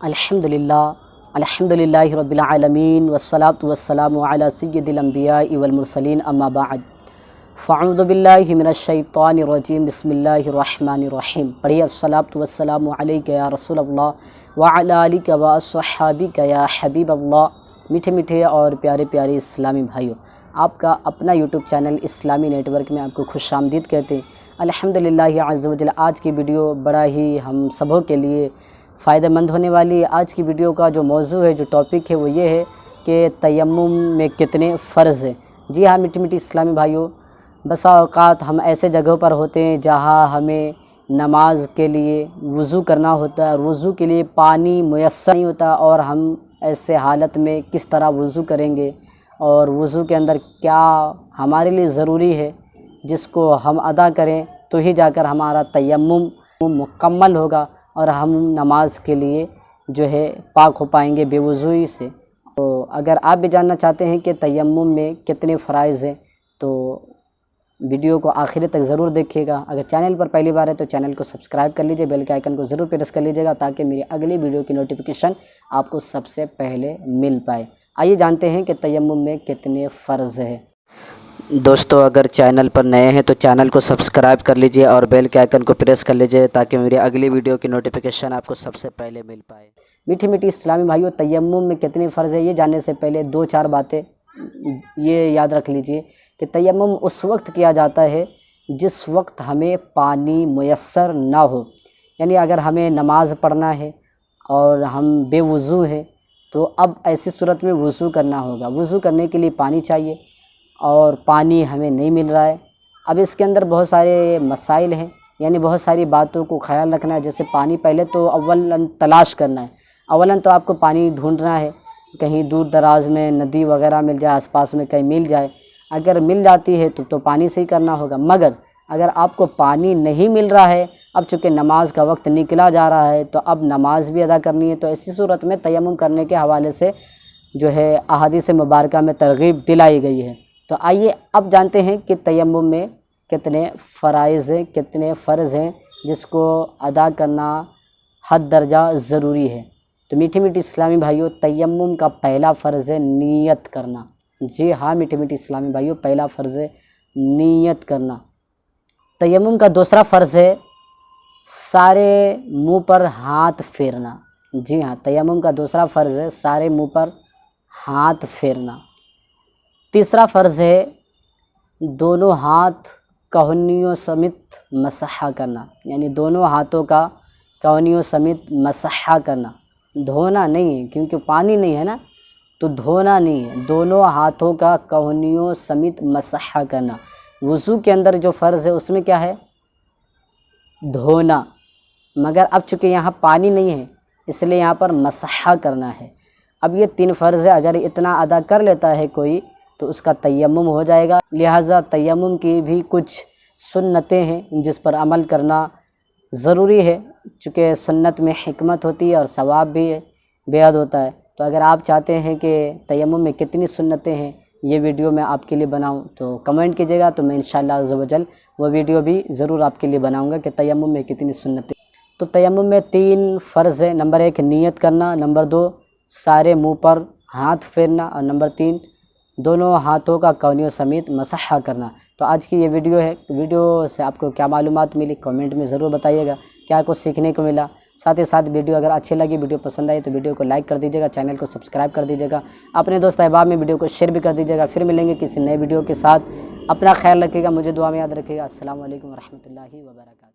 الحمدللہ رب العالمین والصلاة والسلام علی سید الانبیاء والمرسلین اما بعد فاعوذ باللہ من الشیطان الرجیم بسم اللہ الرحمن الرحیم۔ پڑھیے الصلاة والسلام علیک یا رسول اللہ وعلی آلک واصحابک یا حبیب اللہ۔ میٹھے میٹھے اور پیارے پیارے اسلامی بھائیوں، آپ کا اپنا یوٹیوب چینل اسلامی نیٹ ورک میں آپ کو خوش آمدید کہتے ہیں۔ الحمدللہ عز و جل، آج کی ویڈیو بڑا ہی ہم سبوں کے لیے فائدہ مند ہونے والی ہے۔ آج کی ویڈیو کا جو موضوع ہے، جو ٹاپک ہے، وہ یہ ہے کہ تیمم میں کتنے فرض ہیں۔ جی ہاں میٹھی میٹھی اسلامی بھائیوں، بسا اوقات ہم ایسے جگہوں پر ہوتے ہیں جہاں ہمیں نماز کے لیے وضو کرنا ہوتا ہے اور وضو کے لیے پانی میسر نہیں ہوتا، اور ہم ایسے حالت میں کس طرح وضو کریں گے اور وضو کے اندر کیا ہمارے لیے ضروری ہے جس کو ہم ادا کریں تو ہی جا کر ہمارا تیمم مکمل ہوگا اور ہم نماز کے لیے جو ہے پاک ہو پائیں گے بے وضوئی سے۔ تو اگر آپ بھی جاننا چاہتے ہیں کہ تیمم میں کتنے فرائض ہیں تو ویڈیو کو آخر تک ضرور دیکھیے گا۔ اگر چینل پر پہلی بار ہے تو چینل کو سبسکرائب کر لیجئے، بیل کے آئیکن کو ضرور پریس کر لیجئے گا تاکہ میری اگلی ویڈیو کی نوٹیفیکیشن آپ کو سب سے پہلے مل پائے۔ آئیے جانتے ہیں کہ تیمم میں کتنے فرض ہیں۔ دوستو، اگر چینل پر نئے ہیں تو چینل کو سبسکرائب کر لیجئے اور بیل کے آئیکن کو پریس کر لیجئے تاکہ میری اگلی ویڈیو کی نوٹیفیکیشن آپ کو سب سے پہلے مل پائے۔ میٹھی میٹھی اسلامی بھائیوں، تیمم میں کتنے فرض ہیں یہ جاننے سے پہلے دو چار باتیں یہ یاد رکھ لیجئے کہ تیمم اس وقت کیا جاتا ہے جس وقت ہمیں پانی میسر نہ ہو، یعنی اگر ہمیں نماز پڑھنا ہے اور ہم بے وضو ہیں تو اب ایسی صورت میں وضو کرنا ہوگا۔ وضو کرنے کے لیے پانی چاہیے اور پانی ہمیں نہیں مل رہا ہے۔ اب اس کے اندر بہت سارے مسائل ہیں، یعنی بہت ساری باتوں کو خیال رکھنا ہے۔ جیسے پانی پہلے تو اولاً تلاش کرنا ہے، اولاً تو آپ کو پانی ڈھونڈنا ہے، کہیں دور دراز میں ندی وغیرہ مل جائے، آس پاس میں کہیں مل جائے۔ اگر مل جاتی ہے تو پانی سے ہی کرنا ہوگا، مگر اگر آپ کو پانی نہیں مل رہا ہے، اب چونکہ نماز کا وقت نکلا جا رہا ہے تو اب نماز بھی ادا کرنی ہے، تو ایسی صورت میں تیمم کرنے کے حوالے سے جو ہے احادیث مبارکہ میں ترغیب دلائی گئی ہے۔ تو آئیے اب جانتے ہیں کہ تیمم میں کتنے فرائض ہیں، کتنے فرض ہیں جس کو ادا کرنا حد درجہ ضروری ہے۔ تو میٹھی میٹھی اسلامی بھائیوں، تیمم کا پہلا فرض ہے نیت کرنا۔ جی ہاں میٹھی میٹھی اسلامی بھائیوں، پہلا فرض ہے نیت کرنا۔ تیمم کا دوسرا فرض ہے سارے منہ پر ہاتھ پھیرنا۔ جی ہاں، تیمم کا دوسرا فرض ہے سارے منہ پر ہاتھ پھیرنا۔ تیسرا فرض ہے دونوں ہاتھ کہنیوں سمیت مسح کرنا، یعنی دونوں ہاتھوں کا کہنیوں سمیت مسح کرنا، دھونا نہیں ہے کیونکہ پانی نہیں ہے نا، تو دھونا نہیں ہے، دونوں ہاتھوں کا کہنیوں سمیت مسح کرنا۔ وضو کے اندر جو فرض ہے اس میں کیا ہے؟ دھونا، مگر اب چونکہ یہاں پانی نہیں ہے اس لیے یہاں پر مسح کرنا ہے۔ اب یہ تین فرض ہے، اگر اتنا ادا کر لیتا ہے کوئی تو اس کا تیمم ہو جائے گا۔ لہٰذا تیمم کی بھی کچھ سنتیں ہیں جس پر عمل کرنا ضروری ہے، چونکہ سنت میں حکمت ہوتی ہے اور ثواب بھی بے حد ہوتا ہے۔ تو اگر آپ چاہتے ہیں کہ تیمم میں کتنی سنتیں ہیں یہ ویڈیو میں آپ کے لیے بناؤں تو کمنٹ کیجیے گا، تو میں انشاءاللہ عز و جل وہ ویڈیو بھی ضرور آپ کے لیے بناؤں گا کہ تیمم میں کتنی سنتیں۔ تو تیمم میں تین فرض ہے، نمبر 1 نیت کرنا، نمبر 2 سارے منہ پر ہاتھ پھیرنا، اور نمبر 3 دونوں ہاتھوں کا کہنیوں سمیت مسح کرنا۔ تو آج کی یہ ویڈیو ہے، ویڈیو سے آپ کو کیا معلومات ملی کمنٹ میں ضرور بتائیے گا، کیا کچھ سیکھنے کو ملا۔ ساتھ ہی ساتھ ویڈیو اگر اچھی لگی، ویڈیو پسند آئی تو ویڈیو کو لائک کر دیجیے گا، چینل کو سبسکرائب کر دیجیے گا، اپنے دوست احباب میں ویڈیو کو شیئر بھی کر دیجیے گا۔ پھر ملیں گے کسی نئے ویڈیو کے ساتھ، اپنا خیال رکھیے گا، مجھے دعا میں یاد رکھیے گا۔ السلام علیکم ورحمۃ اللہ وبرکاتہ۔